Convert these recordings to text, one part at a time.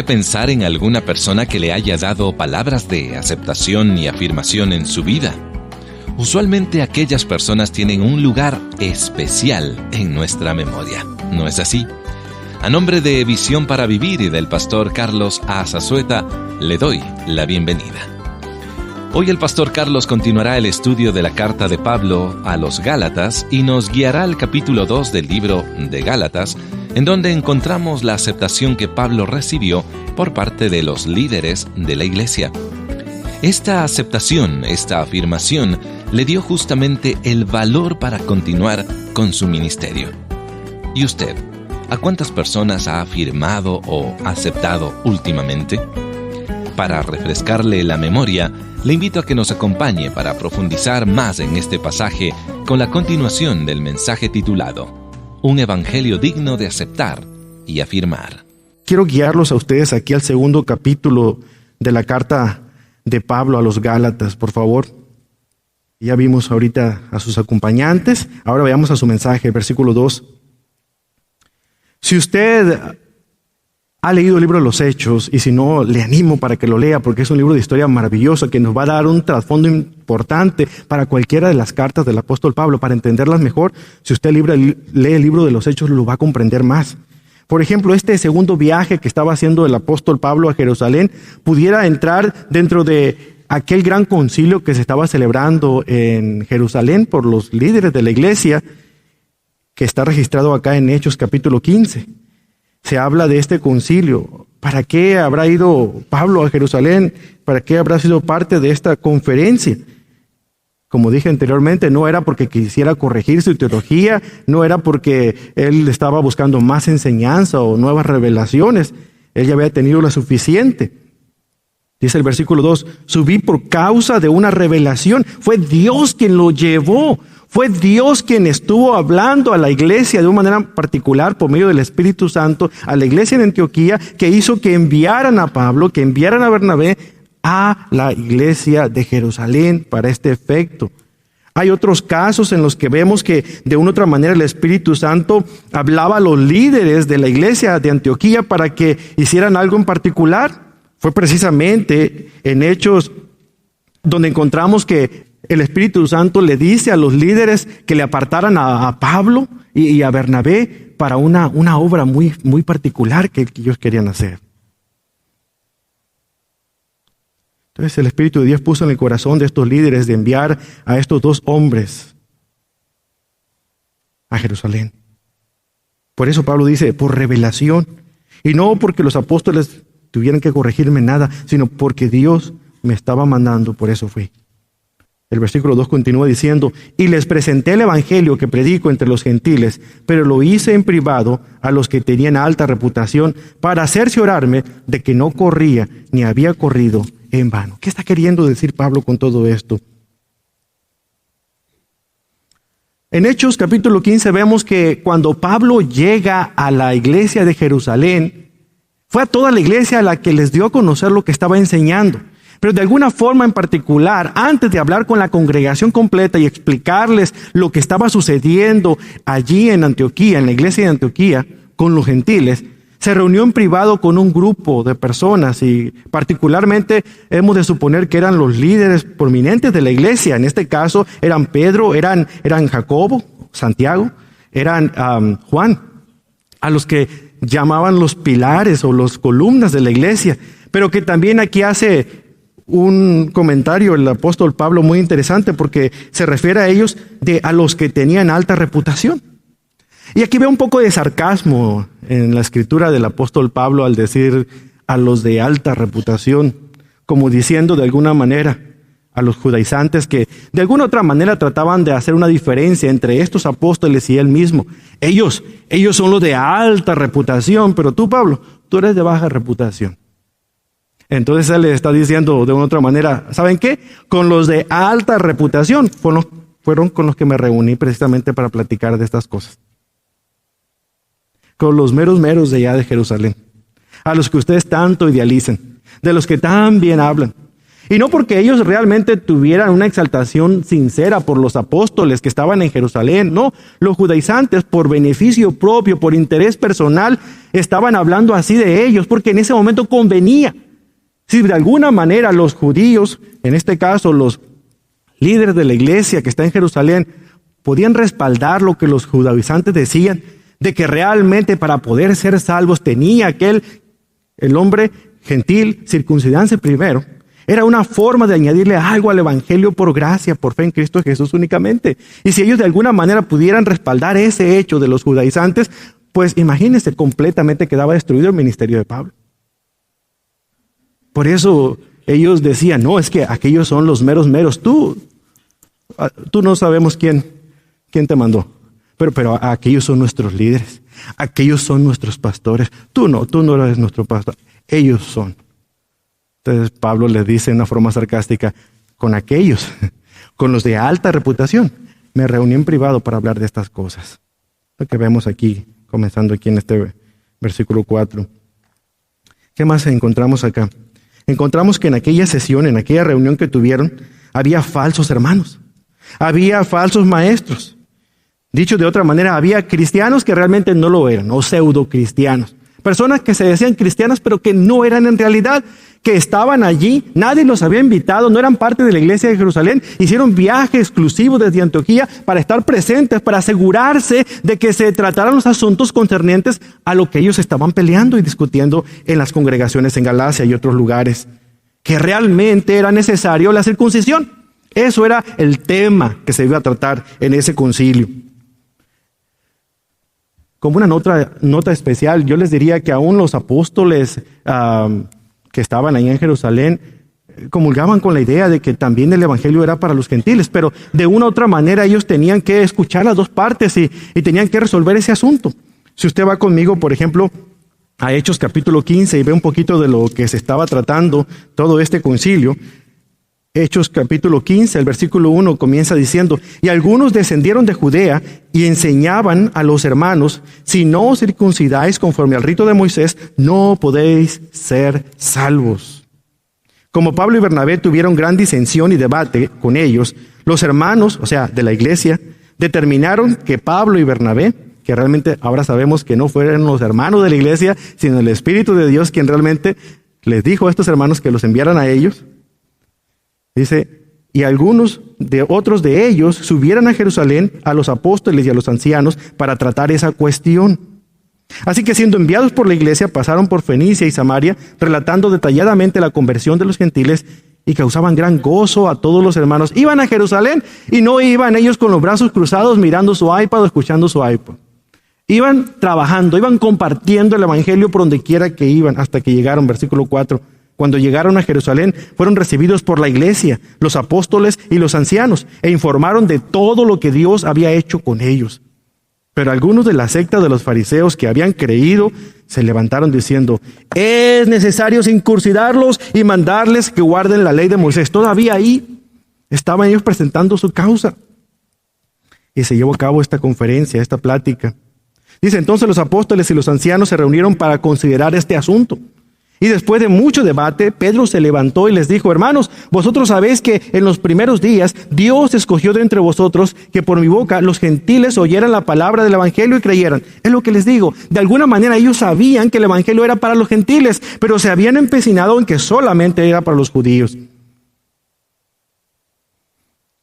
¿Puede pensar en alguna persona que le haya dado palabras de aceptación y afirmación en su vida? Usualmente aquellas personas tienen un lugar especial en nuestra memoria, ¿no es así? A nombre de Visión para Vivir y del pastor Carlos A. Zazueta, le doy la bienvenida. Hoy el pastor Carlos continuará el estudio de la carta de Pablo a los Gálatas y nos guiará al capítulo 2 del libro de Gálatas, en donde encontramos la aceptación que Pablo recibió por parte de los líderes de la iglesia. Esta aceptación, esta afirmación, le dio justamente el valor para continuar con su ministerio. ¿Y usted? ¿A cuántas personas ha afirmado o aceptado últimamente? Para refrescarle la memoria, le invito a que nos acompañe para profundizar más en este pasaje con la continuación del mensaje titulado Un evangelio digno de aceptar y afirmar. Quiero guiarlos a ustedes aquí al segundo capítulo de la carta de Pablo a los Gálatas, por favor. Ya vimos ahorita a sus acompañantes, ahora veamos a su mensaje, versículo 2. Si usted ha leído el libro de los Hechos, y si no, le animo para que lo lea, porque es un libro de historia maravilloso que nos va a dar un trasfondo importante para cualquiera de las cartas del apóstol Pablo. Para entenderlas mejor, si usted lee el libro de los Hechos, lo va a comprender más. Por ejemplo, este segundo viaje que estaba haciendo el apóstol Pablo a Jerusalén pudiera entrar dentro de aquel gran concilio que se estaba celebrando en Jerusalén por los líderes de la iglesia, que está registrado acá en Hechos capítulo 15. Se habla de este concilio. ¿Para qué habrá ido Pablo a Jerusalén? ¿Para qué habrá sido parte de esta conferencia? Como dije anteriormente, no era porque quisiera corregir su teología, no era porque él estaba buscando más enseñanza o nuevas revelaciones. Él ya había tenido la suficiente. Dice el versículo 2, subí por causa de una revelación. Fue Dios quien lo llevó. Fue Dios quien estuvo hablando a la iglesia de una manera particular por medio del Espíritu Santo, a la iglesia en Antioquía, que hizo que enviaran a Pablo, que enviaran a Bernabé a la iglesia de Jerusalén para este efecto. Hay otros casos en los que vemos que de una u otra manera el Espíritu Santo hablaba a los líderes de la iglesia de Antioquía para que hicieran algo en particular. Fue precisamente en Hechos donde encontramos que el Espíritu Santo le dice a los líderes que le apartaran a Pablo y a Bernabé para una obra muy, muy particular que ellos querían hacer. Entonces el Espíritu de Dios puso en el corazón de estos líderes de enviar a estos dos hombres a Jerusalén. Por eso Pablo dice, por revelación. Y no porque los apóstoles tuvieran que corregirme nada, sino porque Dios me estaba mandando, por eso fui. El versículo 2 continúa diciendo, y les presenté el evangelio que predico entre los gentiles, pero lo hice en privado a los que tenían alta reputación para cerciorarme de que no corría ni había corrido en vano. ¿Qué está queriendo decir Pablo con todo esto? En Hechos capítulo 15 vemos que cuando Pablo llega a la iglesia de Jerusalén, fue a toda la iglesia a la que les dio a conocer lo que estaba enseñando. Pero de alguna forma en particular, antes de hablar con la congregación completa y explicarles lo que estaba sucediendo allí en Antioquía, en la iglesia de Antioquía, con los gentiles, se reunió en privado con un grupo de personas y particularmente hemos de suponer que eran los líderes prominentes de la iglesia. En este caso eran Pedro, eran Jacobo, Santiago, eran Juan, a los que llamaban los pilares o los columnas de la iglesia, pero que también aquí hace un comentario el apóstol Pablo muy interesante porque se refiere a ellos a los que tenían alta reputación. Y aquí veo un poco de sarcasmo en la escritura del apóstol Pablo al decir a los de alta reputación, como diciendo de alguna manera a los judaizantes que de alguna otra manera trataban de hacer una diferencia entre estos apóstoles y él mismo. Ellos son los de alta reputación, pero tú, Pablo, tú eres de baja reputación. Entonces él le está diciendo de una otra manera, ¿saben qué? Con los de alta reputación fueron con los que me reuní precisamente para platicar de estas cosas. Con los meros de allá de Jerusalén, a los que ustedes tanto idealizan, de los que tan bien hablan. Y no porque ellos realmente tuvieran una exaltación sincera por los apóstoles que estaban en Jerusalén. No, los judaizantes por beneficio propio, por interés personal, estaban hablando así de ellos, porque en ese momento convenía. Si de alguna manera los judíos, en este caso los líderes de la iglesia que está en Jerusalén, podían respaldar lo que los judaizantes decían, de que realmente para poder ser salvos tenía el hombre gentil circuncidarse primero, era una forma de añadirle algo al evangelio por gracia, por fe en Cristo Jesús únicamente. Y si ellos de alguna manera pudieran respaldar ese hecho de los judaizantes, pues imagínense, completamente quedaba destruido el ministerio de Pablo. Por eso decían, no, es que aquellos son los meros meros. Tú no sabemos quién te mandó, pero aquellos son nuestros líderes, aquellos son nuestros pastores. Tú no eres nuestro pastor, ellos son. Entonces Pablo les dice de una forma sarcástica, con aquellos, con los de alta reputación, me reuní en privado para hablar de estas cosas. Lo que vemos aquí, comenzando aquí en este versículo 4. ¿Qué más encontramos acá? Encontramos que en aquella sesión, en aquella reunión que tuvieron, había falsos hermanos, había falsos maestros. Dicho de otra manera, había cristianos que realmente no lo eran, o pseudo cristianos. Personas que se decían cristianas, pero que no eran en realidad, que estaban allí, nadie los había invitado, no eran parte de la iglesia de Jerusalén, hicieron viaje exclusivo desde Antioquía para estar presentes, para asegurarse de que se trataran los asuntos concernientes a lo que ellos estaban peleando y discutiendo en las congregaciones en Galacia y otros lugares, que realmente era necesario la circuncisión. Eso era el tema que se iba a tratar en ese concilio. Como una nota especial, yo les diría que aún los apóstoles que estaban ahí en Jerusalén comulgaban con la idea de que también el evangelio era para los gentiles, pero de una u otra manera ellos tenían que escuchar las dos partes y tenían que resolver ese asunto. Si usted va conmigo, por ejemplo, a Hechos capítulo 15 y ve un poquito de lo que se estaba tratando todo este concilio, Hechos capítulo 15, el versículo 1 comienza diciendo, y algunos descendieron de Judea y enseñaban a los hermanos, si no os circuncidáis conforme al rito de Moisés, no podéis ser salvos. Como Pablo y Bernabé tuvieron gran disensión y debate con ellos, los hermanos, o sea, de la iglesia, determinaron que Pablo y Bernabé, que realmente ahora sabemos que no fueron los hermanos de la iglesia, sino el Espíritu de Dios quien realmente les dijo a estos hermanos que los enviaran a ellos. Dice, y algunos de otros de ellos subieran a Jerusalén a los apóstoles y a los ancianos para tratar esa cuestión. Así que siendo enviados por la iglesia, pasaron por Fenicia y Samaria, relatando detalladamente la conversión de los gentiles y causaban gran gozo a todos los hermanos. Iban a Jerusalén y no iban ellos con los brazos cruzados mirando su iPad o escuchando su iPod. Iban trabajando, iban compartiendo el evangelio por donde quiera que iban, hasta que llegaron, versículo 4. Cuando llegaron a Jerusalén, fueron recibidos por la iglesia, los apóstoles y los ancianos, e informaron de todo lo que Dios había hecho con ellos. Pero algunos de la secta de los fariseos que habían creído, se levantaron diciendo, es necesario circuncidarlos y mandarles que guarden la ley de Moisés. Todavía ahí estaban ellos presentando su causa. Y se llevó a cabo esta conferencia, esta plática. Dice, entonces los apóstoles y los ancianos se reunieron para considerar este asunto. Y después de mucho debate, Pedro se levantó y les dijo, hermanos, vosotros sabéis que en los primeros días Dios escogió de entre vosotros que por mi boca los gentiles oyeran la palabra del evangelio y creyeran. Es lo que les digo. De alguna manera ellos sabían que el evangelio era para los gentiles, pero se habían empecinado en que solamente era para los judíos.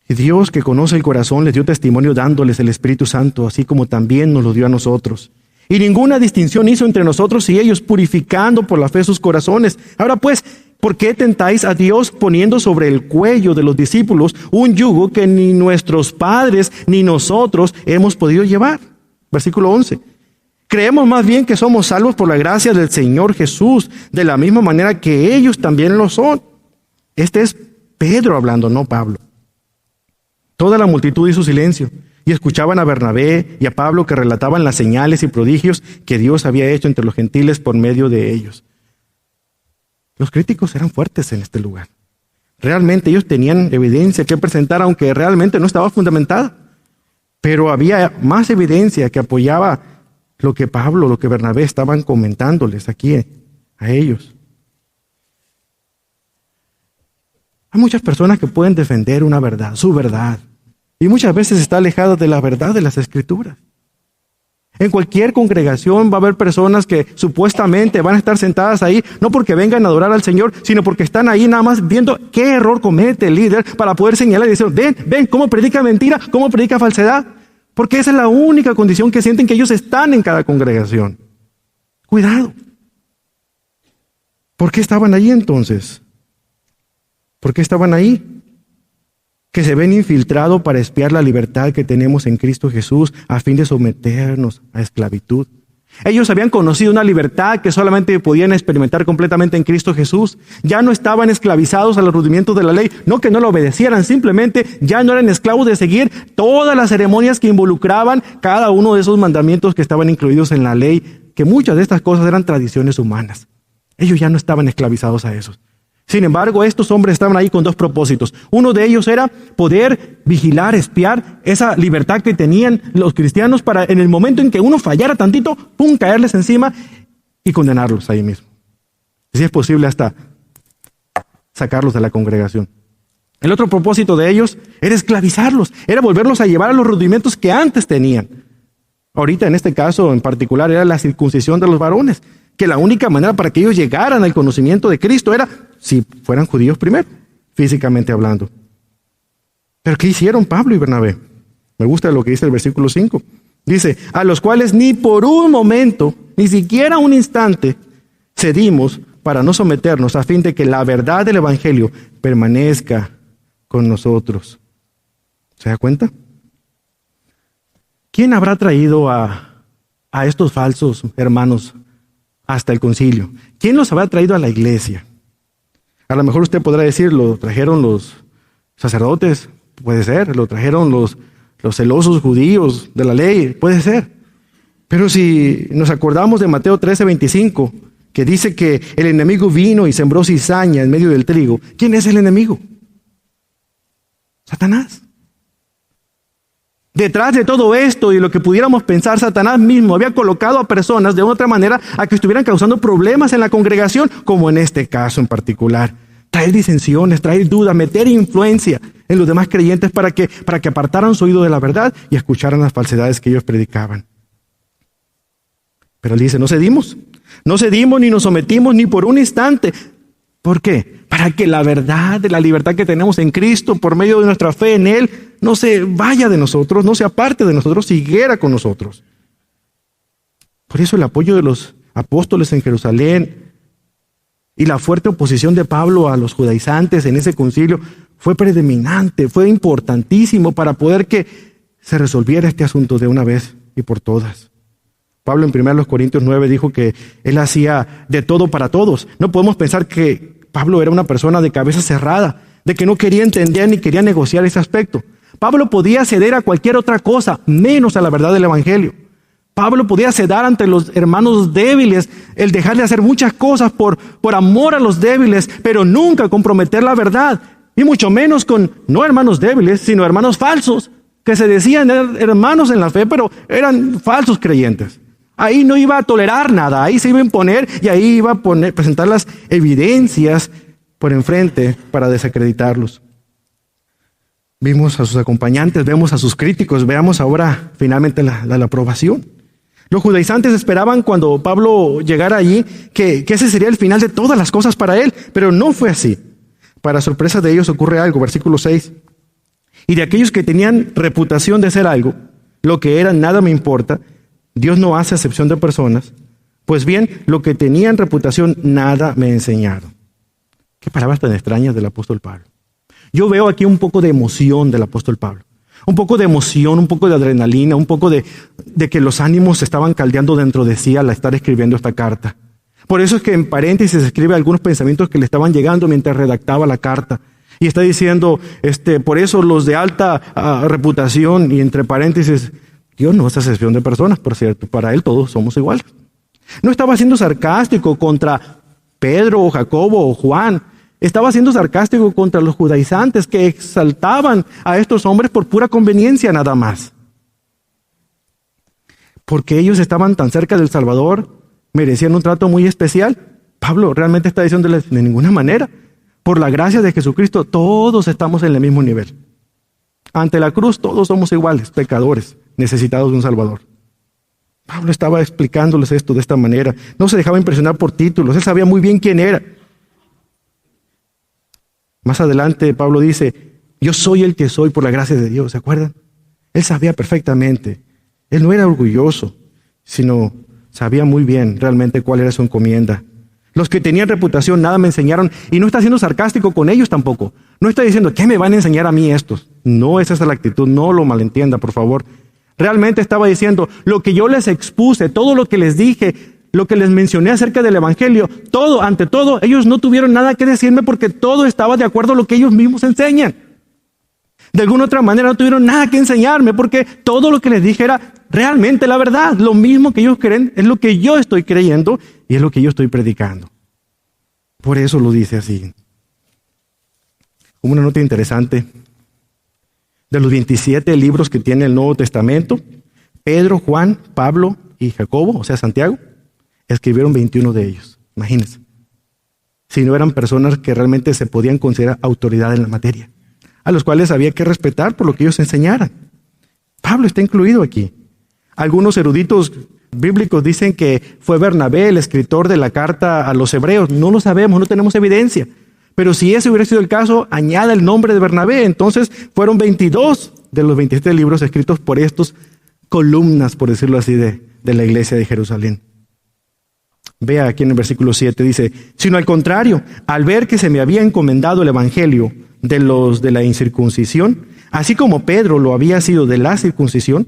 Y Dios, que conoce el corazón, les dio testimonio dándoles el Espíritu Santo, así como también nos lo dio a nosotros. Y ninguna distinción hizo entre nosotros y ellos, purificando por la fe sus corazones. Ahora pues, ¿por qué tentáis a Dios poniendo sobre el cuello de los discípulos un yugo que ni nuestros padres ni nosotros hemos podido llevar? Versículo 11. Creemos más bien que somos salvos por la gracia del Señor Jesús, de la misma manera que ellos también lo son. Este es Pedro hablando, no Pablo. Toda la multitud hizo silencio. Y escuchaban a Bernabé y a Pablo que relataban las señales y prodigios que Dios había hecho entre los gentiles por medio de ellos. Los críticos eran fuertes en este lugar. Realmente ellos tenían evidencia que presentar, aunque realmente no estaba fundamentada. Pero había más evidencia que apoyaba lo que Pablo, lo que Bernabé estaban comentándoles aquí a ellos. Hay muchas personas que pueden defender una verdad, su verdad, y muchas veces está alejada de la verdad de las Escrituras. En cualquier congregación va a haber personas que supuestamente van a estar sentadas ahí, no porque vengan a adorar al Señor, sino porque están ahí nada más viendo qué error comete el líder para poder señalar y decir, ven, cómo predica mentira, cómo predica falsedad. Porque esa es la única condición que sienten que ellos están en cada congregación. Cuidado. ¿Por qué estaban ahí entonces? ¿Por qué estaban ahí? Que se ven infiltrados para espiar la libertad que tenemos en Cristo Jesús a fin de someternos a esclavitud. Ellos habían conocido una libertad que solamente podían experimentar completamente en Cristo Jesús. Ya no estaban esclavizados a los rudimentos de la ley, no que no lo obedecieran, simplemente ya no eran esclavos de seguir todas las ceremonias que involucraban cada uno de esos mandamientos que estaban incluidos en la ley, que muchas de estas cosas eran tradiciones humanas. Ellos ya no estaban esclavizados a eso. Sin embargo, estos hombres estaban ahí con dos propósitos. Uno de ellos era poder vigilar, espiar esa libertad que tenían los cristianos para en el momento en que uno fallara tantito, ¡pum!, caerles encima y condenarlos ahí mismo. Si es posible, hasta sacarlos de la congregación. El otro propósito de ellos era esclavizarlos, era volverlos a llevar a los rudimentos que antes tenían. Ahorita, en este caso en particular, era la circuncisión de los varones, que la única manera para que ellos llegaran al conocimiento de Cristo era si fueran judíos primero, físicamente hablando. Pero ¿qué hicieron Pablo y Bernabé? Me gusta lo que dice el versículo 5. Dice, a los cuales ni por un momento, ni siquiera un instante, cedimos para no someternos a fin de que la verdad del Evangelio permanezca con nosotros. ¿Se da cuenta? ¿Quién habrá traído a estos falsos hermanos hasta el concilio? ¿Quién los habrá traído a la iglesia? A lo mejor usted podrá decir, lo trajeron los sacerdotes, puede ser, lo trajeron los celosos judíos de la ley, puede ser. Pero si nos acordamos de Mateo 13:25, que dice que el enemigo vino y sembró cizaña en medio del trigo, ¿quién es el enemigo? Satanás. Detrás de todo esto y lo que pudiéramos pensar, Satanás mismo había colocado a personas de otra manera a que estuvieran causando problemas en la congregación, como en este caso en particular. Traer disensiones, traer dudas, meter influencia en los demás creyentes para que apartaran su oído de la verdad y escucharan las falsedades que ellos predicaban. Pero él dice, no cedimos ni nos sometimos ni por un instante. ¿Por qué? Para que la verdad de la libertad que tenemos en Cristo por medio de nuestra fe en Él no se vaya de nosotros, no se aparte de nosotros, siguiera con nosotros. Por eso el apoyo de los apóstoles en Jerusalén y la fuerte oposición de Pablo a los judaizantes en ese concilio fue predominante, fue importantísimo para poder que se resolviera este asunto de una vez y por todas. Pablo en 1 Corintios 9 dijo que él hacía de todo para todos. No podemos pensar que Pablo era una persona de cabeza cerrada, de que no quería entender ni quería negociar ese aspecto. Pablo podía ceder a cualquier otra cosa, menos a la verdad del Evangelio. Pablo podía ceder ante los hermanos débiles, el dejar de hacer muchas cosas por amor a los débiles, pero nunca comprometer la verdad, y mucho menos con no hermanos débiles, sino hermanos falsos, que se decían hermanos en la fe, pero eran falsos creyentes. Ahí no iba a tolerar nada, ahí se iba a imponer y ahí iba a presentar las evidencias por enfrente para desacreditarlos. Vimos a sus acompañantes, vemos a sus críticos, veamos ahora finalmente la aprobación. Los judaizantes esperaban cuando Pablo llegara allí que ese sería el final de todas las cosas para él, pero no fue así. Para sorpresa de ellos ocurre algo, versículo 6. Y de aquellos que tenían reputación de ser algo, lo que eran nada me importa, Dios no hace acepción de personas, pues bien, lo que tenían reputación nada me enseñaron. Qué palabras tan extrañas del apóstol Pablo. Yo veo aquí un poco de emoción del apóstol Pablo. Un poco de emoción, un poco de adrenalina, un poco de que los ánimos se estaban caldeando dentro de sí al estar escribiendo esta carta. Por eso es que en paréntesis escribe algunos pensamientos que le estaban llegando mientras redactaba la carta. Y está diciendo, por eso los de alta reputación, y entre paréntesis, Dios no hace acepción de personas, por cierto, para Él todos somos iguales. No estaba siendo sarcástico contra Pedro o Jacobo o Juan. Estaba siendo sarcástico contra los judaizantes que exaltaban a estos hombres por pura conveniencia nada más. Porque ellos estaban tan cerca del Salvador, merecían un trato muy especial. Pablo realmente está diciéndoles de ninguna manera. Por la gracia de Jesucristo, todos estamos en el mismo nivel. Ante la cruz, todos somos iguales, pecadores, necesitados de un Salvador. Pablo estaba explicándoles esto de esta manera. No se dejaba impresionar por títulos, él sabía muy bien quién era. Más adelante, Pablo dice, yo soy el que soy por la gracia de Dios, ¿se acuerdan? Él sabía perfectamente. Él no era orgulloso, sino sabía muy bien realmente cuál era su encomienda. Los que tenían reputación nada me enseñaron, y no está siendo sarcástico con ellos tampoco. No está diciendo, ¿qué me van a enseñar a mí estos? No es esa la actitud, no lo malentienda, por favor. Realmente estaba diciendo, lo que yo les expuse, todo lo que les dije, lo que les mencioné acerca del Evangelio, todo, ante todo, ellos no tuvieron nada que decirme porque todo estaba de acuerdo a lo que ellos mismos enseñan. De alguna otra manera no tuvieron nada que enseñarme porque todo lo que les dije era realmente la verdad. Lo mismo que ellos creen es lo que yo estoy creyendo y es lo que yo estoy predicando. Por eso lo dice así. Como una nota interesante, de los 27 libros que tiene el Nuevo Testamento, Pedro, Juan, Pablo y Jacobo, o sea Santiago, escribieron 21 de ellos. Imagínense. Si no eran personas que realmente se podían considerar autoridad en la materia, a los cuales había que respetar por lo que ellos enseñaran. Pablo está incluido aquí. Algunos eruditos bíblicos dicen que fue Bernabé el escritor de la carta a los hebreos. No lo sabemos, no tenemos evidencia. Pero si ese hubiera sido el caso, añada el nombre de Bernabé. Entonces fueron 22 de los 27 libros escritos por estos columnas, por decirlo así, de la iglesia de Jerusalén. Vea aquí en el versículo 7, dice, sino al contrario, al ver que se me había encomendado el evangelio de los de la incircuncisión, así como Pedro lo había sido de la circuncisión,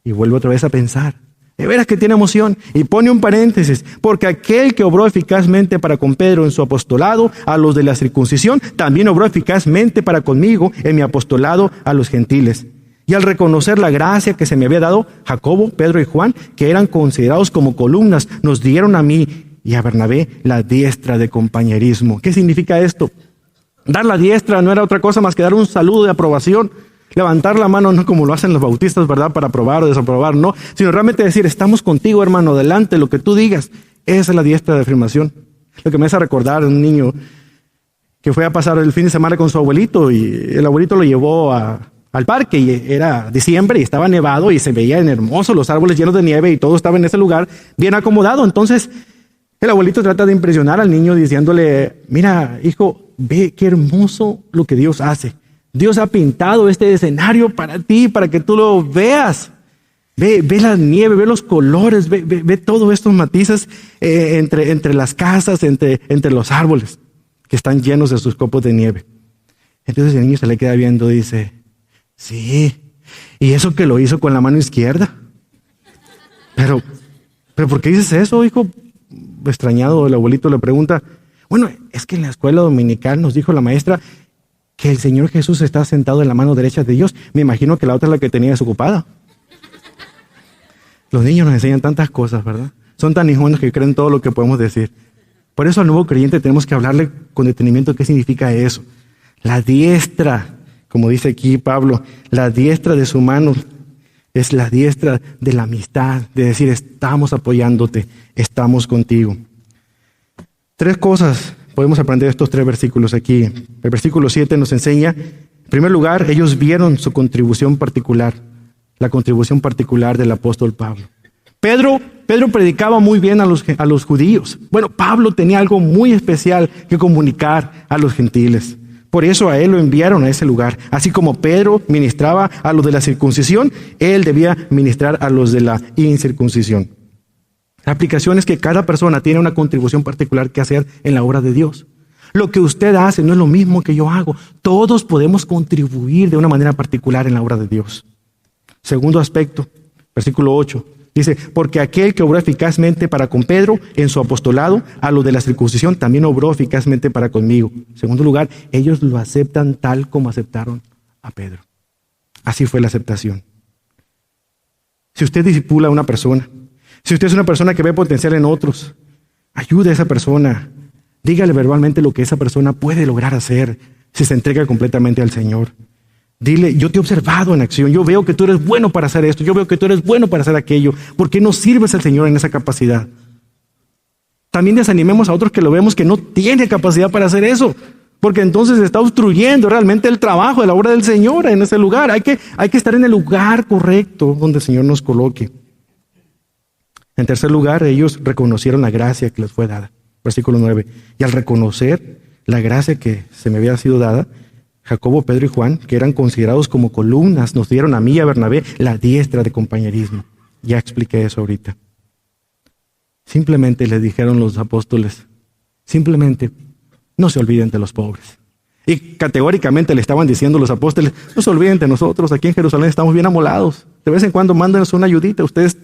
y vuelve otra vez a pensar, de veras que tiene emoción, y pone un paréntesis, porque aquel que obró eficazmente para con Pedro en su apostolado a los de la circuncisión, también obró eficazmente para conmigo en mi apostolado a los gentiles. Y al reconocer la gracia que se me había dado, Jacobo, Pedro y Juan, que eran considerados como columnas, nos dieron a mí y a Bernabé la diestra de compañerismo. ¿Qué significa esto? Dar la diestra no era otra cosa más que dar un saludo de aprobación. Levantar la mano no como lo hacen los bautistas, ¿verdad? Para aprobar o desaprobar, no. Sino realmente decir, estamos contigo, hermano, adelante, lo que tú digas. Esa es la diestra de afirmación. Lo que me hace recordar un niño que fue a pasar el fin de semana con su abuelito y el abuelito lo llevó al parque y era diciembre y estaba nevado y se veían hermosos los árboles llenos de nieve y todo estaba en ese lugar bien acomodado. Entonces el abuelito trata de impresionar al niño diciéndole, mira hijo, ve qué hermoso lo que Dios hace. Dios ha pintado este escenario para ti, para que tú lo veas. Ve la nieve, ve los colores, ve todos estos matices entre las casas, entre los árboles que están llenos de sus copos de nieve. Entonces el niño se le queda viendo y dice, sí, y eso que lo hizo con la mano izquierda. Pero ¿por qué dices eso, hijo? Extrañado, el abuelito le pregunta, bueno, es que en la escuela dominical nos dijo la maestra que el Señor Jesús está sentado en la mano derecha de Dios. Me imagino que la otra es la que tenía desocupada. Los niños nos enseñan tantas cosas, ¿verdad? Son tan ingenuos que creen todo lo que podemos decir. Por eso al nuevo creyente tenemos que hablarle con detenimiento qué significa eso. La diestra, como dice aquí Pablo, la diestra de su mano es la diestra de la amistad, de decir, estamos apoyándote, estamos contigo. 3 cosas podemos aprender de estos 3 versículos aquí. El versículo 7 nos enseña, en primer lugar, ellos vieron su contribución particular, la contribución particular del apóstol Pablo. Pedro predicaba muy bien a los judíos. Bueno, Pablo tenía algo muy especial que comunicar a los gentiles. Por eso a él lo enviaron a ese lugar. Así como Pedro ministraba a los de la circuncisión, él debía ministrar a los de la incircuncisión. La aplicación es que cada persona tiene una contribución particular que hacer en la obra de Dios. Lo que usted hace no es lo mismo que yo hago. Todos podemos contribuir de una manera particular en la obra de Dios. Segundo aspecto, versículo 8. Dice, porque aquel que obró eficazmente para con Pedro en su apostolado, a los de la circuncisión también obró eficazmente para conmigo. En segundo lugar, ellos lo aceptan tal como aceptaron a Pedro. Así fue la aceptación. Si usted discipula a una persona, si usted es una persona que ve potencial en otros, ayude a esa persona. Dígale verbalmente lo que esa persona puede lograr hacer si se entrega completamente al Señor. Dile, yo te he observado en acción, yo veo que tú eres bueno para hacer esto, yo veo que tú eres bueno para hacer aquello. ¿Por qué no sirves al Señor en esa capacidad? También desanimemos a otros que lo vemos que no tiene capacidad para hacer eso. porque entonces está obstruyendo realmente el trabajo de la obra del Señor en ese lugar. Hay que estar en el lugar correcto donde el Señor nos coloque. En tercer lugar, ellos reconocieron la gracia que les fue dada. Versículo 9. Y al reconocer la gracia que se me había sido dada, Jacobo, Pedro y Juan, que eran considerados como columnas, nos dieron a mí y a Bernabé la diestra de compañerismo. Ya expliqué eso ahorita. Simplemente les dijeron los apóstoles, simplemente no se olviden de los pobres. Y categóricamente le estaban diciendo los apóstoles, no se olviden de nosotros, aquí en Jerusalén estamos bien amolados. De vez en cuando mándenos una ayudita, ustedes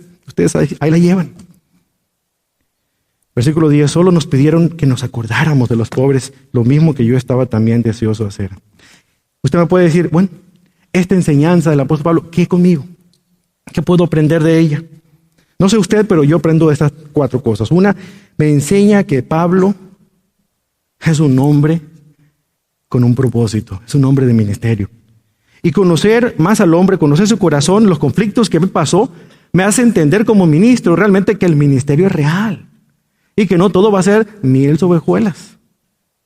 ahí la llevan. Versículo 10, solo nos pidieron que nos acordáramos de los pobres, lo mismo que yo estaba también deseoso de hacer. Usted me puede decir, bueno, esta enseñanza del apóstol Pablo, ¿qué conmigo? ¿Qué puedo aprender de ella? No sé usted, pero yo aprendo estas 4 cosas. Una, me enseña que Pablo es un hombre con un propósito, es un hombre de ministerio. Y conocer más al hombre, conocer su corazón, los conflictos que me pasó, me hace entender como ministro realmente que el ministerio es real. Y que no todo va a ser miel sobre hojuelas,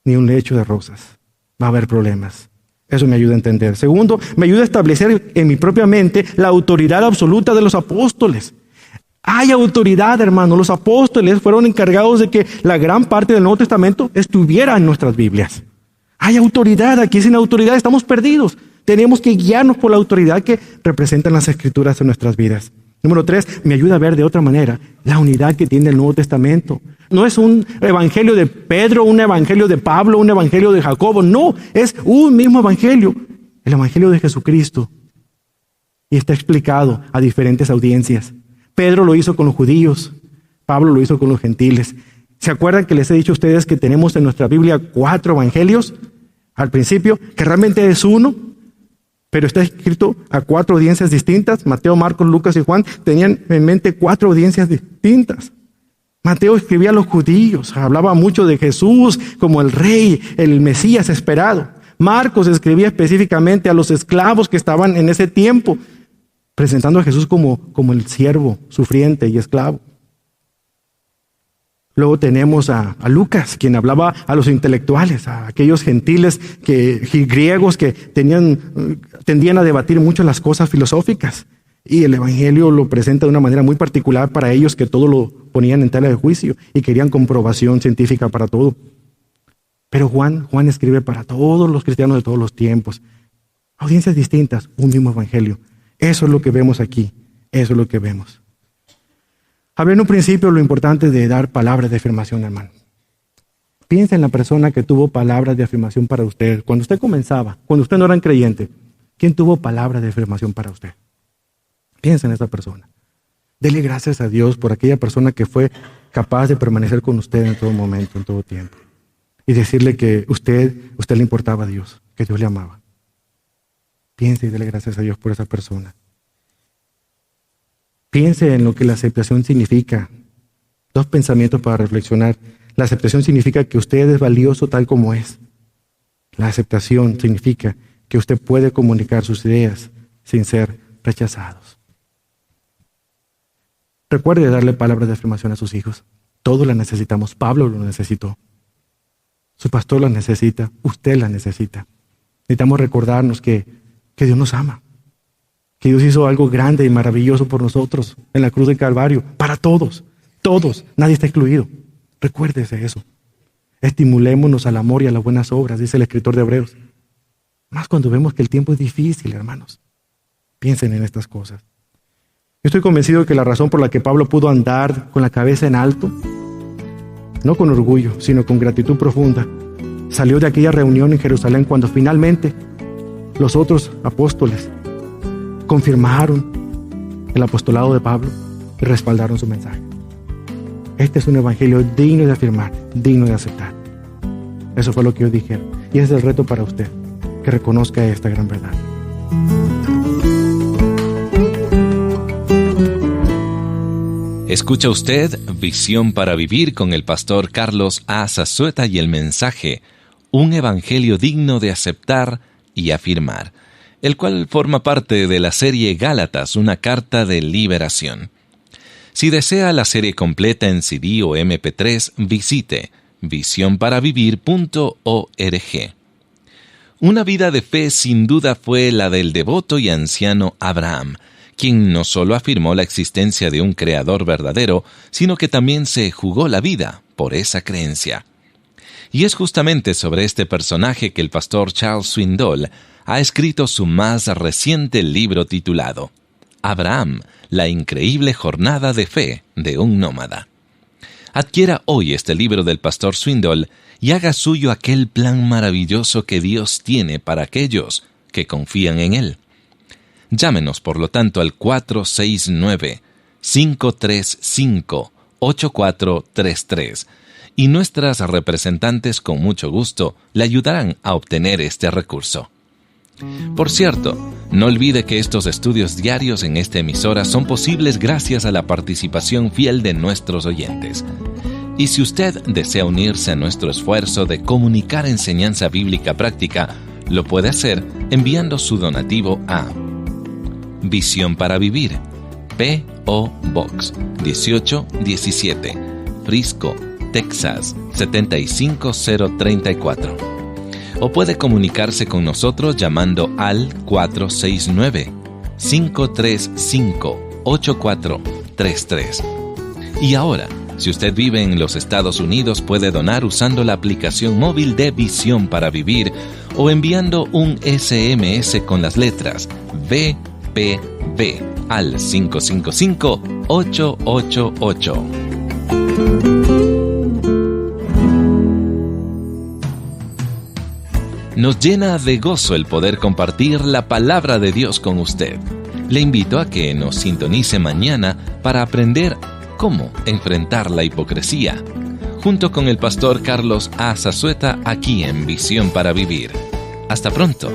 ni un lecho de rosas. Va a haber problemas. Eso me ayuda a entender. Segundo, me ayuda a establecer en mi propia mente la autoridad absoluta de los apóstoles. Hay autoridad, hermano. Los apóstoles fueron encargados de que la gran parte del Nuevo Testamento estuviera en nuestras Biblias. Hay autoridad. Aquí sin autoridad estamos perdidos. Tenemos que guiarnos por la autoridad que representan las Escrituras en nuestras vidas. Número 3, me ayuda a ver de otra manera la unidad que tiene el Nuevo Testamento. No es un evangelio de Pedro, un evangelio de Pablo, un evangelio de Jacobo. No, es un mismo evangelio, el evangelio de Jesucristo. Y está explicado a diferentes audiencias. Pedro lo hizo con los judíos, Pablo lo hizo con los gentiles. ¿Se acuerdan que les he dicho a ustedes que tenemos en nuestra Biblia 4 evangelios? Al principio, que realmente es uno, pero está escrito a 4 audiencias distintas. Mateo, Marcos, Lucas y Juan tenían en mente 4 audiencias distintas. Mateo escribía a los judíos, hablaba mucho de Jesús como el rey, el Mesías esperado. Marcos escribía específicamente a los esclavos que estaban en ese tiempo, presentando a Jesús como el siervo sufriente y esclavo. Luego tenemos a Lucas, quien hablaba a los intelectuales, a aquellos gentiles griegos que tendían a debatir mucho las cosas filosóficas. Y el evangelio lo presenta de una manera muy particular para ellos, que todo lo ponían en tela de juicio y querían comprobación científica para todo. Pero Juan escribe para todos los cristianos de todos los tiempos. Audiencias distintas, un mismo evangelio. Eso es lo que vemos aquí. Eso es lo que vemos. Hablé en un principio lo importante de dar palabras de afirmación, hermano. Piensa en la persona que tuvo palabras de afirmación para usted. Cuando usted comenzaba, cuando usted no era creyente, ¿quién tuvo palabras de afirmación para usted? Piensa en esa persona. Dele gracias a Dios por aquella persona que fue capaz de permanecer con usted en todo momento, en todo tiempo. Y decirle que usted le importaba a Dios, que Dios le amaba. Piense y dele gracias a Dios por esa persona. Piense en lo que la aceptación significa. 2 pensamientos para reflexionar. La aceptación significa que usted es valioso tal como es. La aceptación significa que usted puede comunicar sus ideas sin ser rechazados. Recuerde darle palabras de afirmación a sus hijos. Todos las necesitamos. Pablo lo necesitó. Su pastor las necesita. Usted las necesita. Necesitamos recordarnos que Dios nos ama. Que Dios hizo algo grande y maravilloso por nosotros en la cruz del Calvario. Para todos. Todos. Nadie está excluido. Recuérdese eso. Estimulémonos al amor y a las buenas obras, dice el escritor de Hebreos. Más cuando vemos que el tiempo es difícil, hermanos. Piensen en estas cosas. Yo estoy convencido de que la razón por la que Pablo pudo andar con la cabeza en alto, no con orgullo, sino con gratitud profunda, salió de aquella reunión en Jerusalén cuando finalmente los otros apóstoles confirmaron el apostolado de Pablo y respaldaron su mensaje. Este es un evangelio digno de afirmar, digno de aceptar. Eso fue lo que ellos dijeron. Y ese es el reto para usted, que reconozca esta gran verdad. Escucha usted Visión para Vivir con el pastor Carlos A. Zazueta y el mensaje Un evangelio digno de aceptar y afirmar, el cual forma parte de la serie Gálatas, una carta de liberación. Si desea la serie completa en CD o MP3, visite visionparavivir.org. Una vida de fe sin duda fue la del devoto y anciano Abraham, quien no solo afirmó la existencia de un creador verdadero, sino que también se jugó la vida por esa creencia. Y es justamente sobre este personaje que el pastor Charles Swindoll ha escrito su más reciente libro titulado Abraham, la increíble jornada de fe de un nómada. Adquiera hoy este libro del pastor Swindoll y haga suyo aquel plan maravilloso que Dios tiene para aquellos que confían en Él. Llámenos, por lo tanto, al 469-535-8433 y nuestras representantes con mucho gusto le ayudarán a obtener este recurso. Por cierto, no olvide que estos estudios diarios en esta emisora son posibles gracias a la participación fiel de nuestros oyentes. Y si usted desea unirse a nuestro esfuerzo de comunicar enseñanza bíblica práctica, lo puede hacer enviando su donativo a Visión para Vivir, P.O. Box 1817, Frisco, Texas 75034. O puede comunicarse con nosotros llamando al 469-535-8433. Y ahora, si usted vive en los Estados Unidos, puede donar usando la aplicación móvil de Visión para Vivir o enviando un SMS con las letras VPV al 555-888. Nos llena de gozo el poder compartir la palabra de Dios con usted. Le invito a que nos sintonice mañana para aprender cómo enfrentar la hipocresía, junto con el pastor Carlos A. Zazueta aquí en Visión para Vivir. Hasta pronto.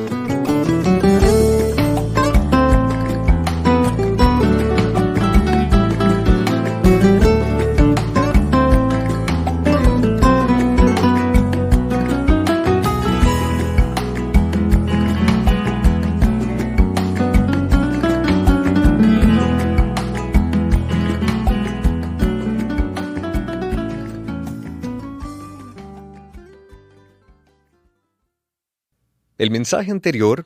El mensaje anterior,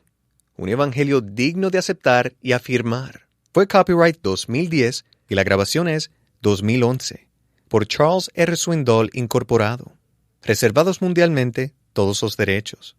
un evangelio digno de aceptar y afirmar, fue copyright 2010 y la grabación es 2011, por Charles R. Swindoll Incorporado. Reservados mundialmente todos los derechos.